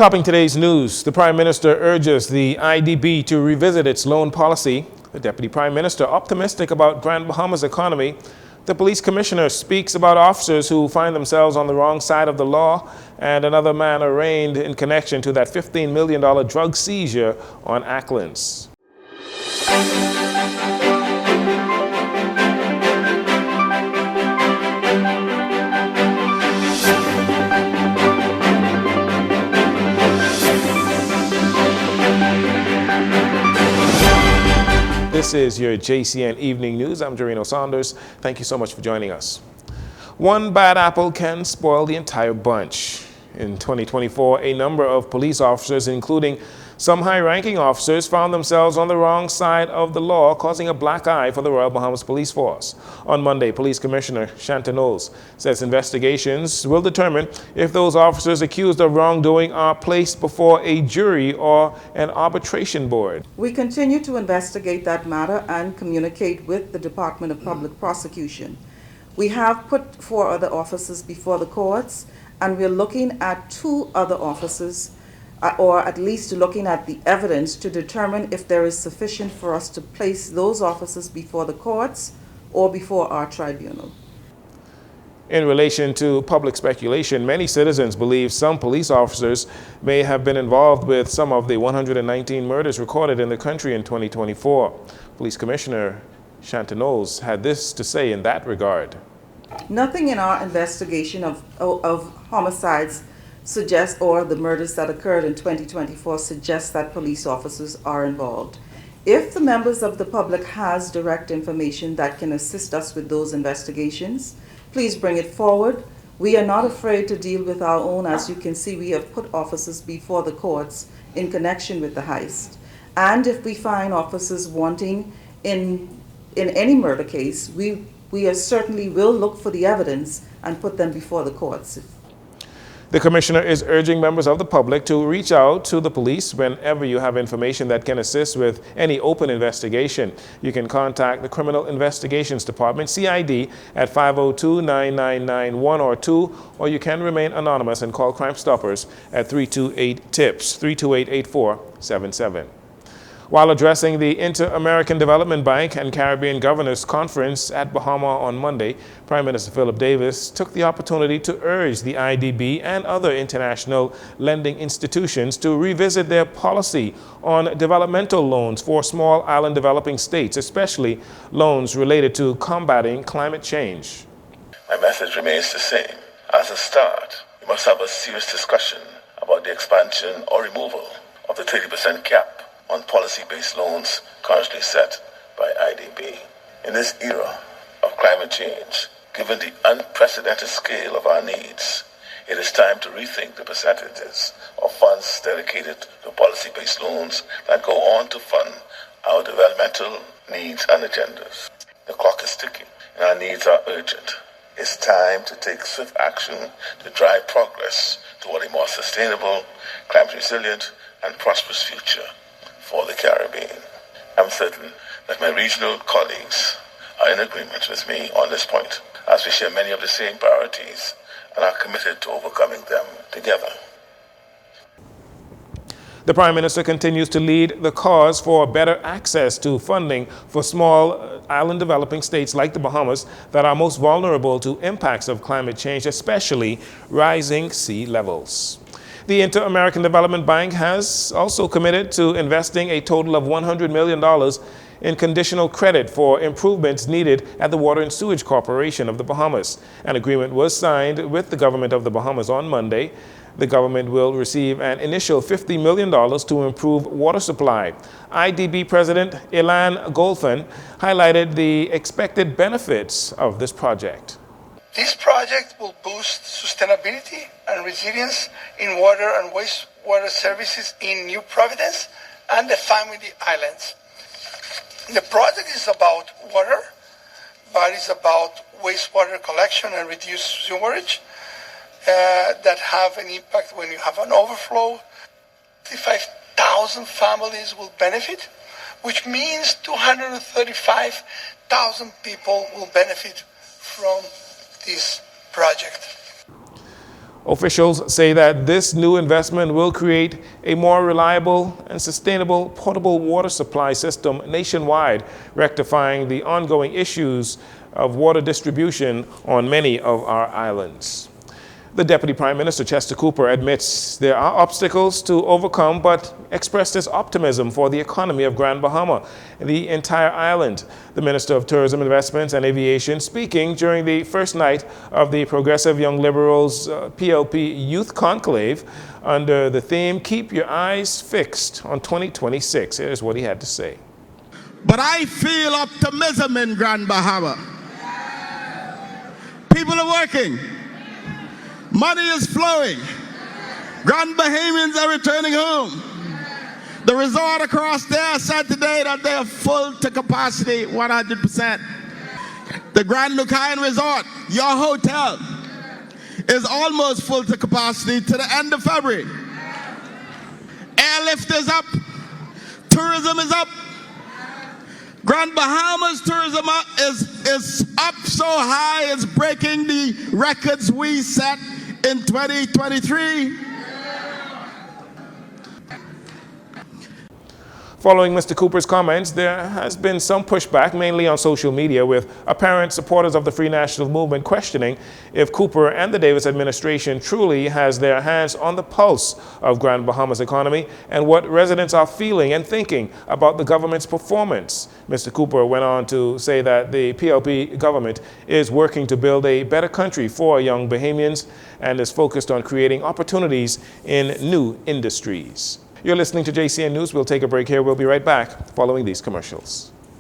Topping today's news, the Prime Minister urges the IDB to revisit its loan policy. The Deputy Prime Minister optimistic about Grand Bahama's economy. The Police Commissioner speaks about officers who find themselves on the wrong side of the law, and another man arraigned in connection to that $15 million drug seizure on Acklands. This is your JCN Evening News. I'm Jarino Saunders. Thank you so much for joining us. One bad apple can spoil the entire bunch. In 2024, a number of police officers, including some high-ranking officers, found themselves on the wrong side of the law, causing a black eye for the Royal Bahamas Police Force. On Monday, Police Commissioner Jcn News says investigations will determine if those officers accused of wrongdoing are placed before a jury or an arbitration board. We continue to investigate that matter and communicate with the Department of Public Prosecution. We have put 4 other officers before the courts, and we're looking at 2 other officers, or at least looking at the evidence to determine if there is sufficient for us to place those officers before the courts or before our tribunal. In relation to public speculation, many citizens believe some police officers may have been involved with some of the 119 murders recorded in the country in 2024. Police Commissioner Jcn News had this to say in that regard. Nothing in our investigation of homicides suggests, or the murders that occurred in 2024 suggests that police officers are involved. If the members of the public has direct information that can assist us with those investigations, please bring it forward. We are not afraid to deal with our own. As you can see, we have put officers before the courts in connection with the heist. And if we find officers wanting in any murder case, we certainly will look for the evidence and put them before the courts. The Commissioner is urging members of the public to reach out to the police whenever you have information that can assist with any open investigation. You can contact the Criminal Investigations Department, CID, at 502-9991 or 2, or you can remain anonymous and call Crime Stoppers at 328-TIPS, 328-8477. While addressing the Inter-American Development Bank and Caribbean Governors Conference at Bahama on Monday, Prime Minister Philip Davis took the opportunity to urge the IDB and other international lending institutions to revisit their policy on developmental loans for small island developing states, especially loans related to combating climate change. My message remains the same. As a start, we must have a serious discussion about the expansion or removal of the 30% cap on policy-based loans currently set by IDB. In this era of climate change, given the unprecedented scale of our needs, it is time to rethink the percentages of funds dedicated to policy-based loans that go on to fund our developmental needs and agendas. The clock is ticking, and our needs are urgent. It's time to take swift action to drive progress toward a more sustainable, climate resilient, and prosperous future for the Caribbean. I'm certain that my regional colleagues are in agreement with me on this point, as we share many of the same priorities and are committed to overcoming them together. The Prime Minister continues to lead the cause for better access to funding for small island developing states like the Bahamas that are most vulnerable to impacts of climate change, especially rising sea levels. The Inter-American Development Bank has also committed to investing a total of $100 million in conditional credit for improvements needed at the Water and Sewage Corporation of the Bahamas. An agreement was signed with the government of the Bahamas on Monday. The government will receive an initial $50 million to improve water supply. IDB President Ilan Golfan highlighted the expected benefits of this project. This project will boost sustainability and resilience in water and wastewater services in New Providence and the Family Islands. The project is about water, but it's about wastewater collection and reduced sewerage that have an impact when you have an overflow. 55,000 families will benefit, which means 235,000 people will benefit from this project. Officials say that this new investment will create a more reliable and sustainable potable water supply system nationwide, rectifying the ongoing issues of water distribution on many of our islands. The Deputy Prime Minister, Chester Cooper, admits there are obstacles to overcome, but expressed his optimism for the economy of Grand Bahama and the entire island. The Minister of Tourism, Investments and Aviation, speaking during the first night of the Progressive Young Liberals PLP Youth Conclave under the theme, Keep Your Eyes Fixed on 2026. Here's what he had to say. But I feel optimism in Grand Bahama. People are working. Money is flowing. Grand Bahamians are returning home. The resort across there said today that they are full to capacity, 100%. The Grand Lucayan Resort, your hotel, is almost full to capacity to the end of February. Airlift is up. Tourism is up. Grand Bahama's tourism is up so high it's breaking the records we set in 2023. Following Mr. Cooper's comments, there has been some pushback, mainly on social media, with apparent supporters of the Free National Movement questioning if Cooper and the Davis administration truly has their hands on the pulse of Grand Bahama's economy and what residents are feeling and thinking about the government's performance. Mr. Cooper went on to say that the PLP government is working to build a better country for young Bahamians and is focused on creating opportunities in new industries. You're listening to JCN News. We'll take a break here. We'll be right back following these commercials.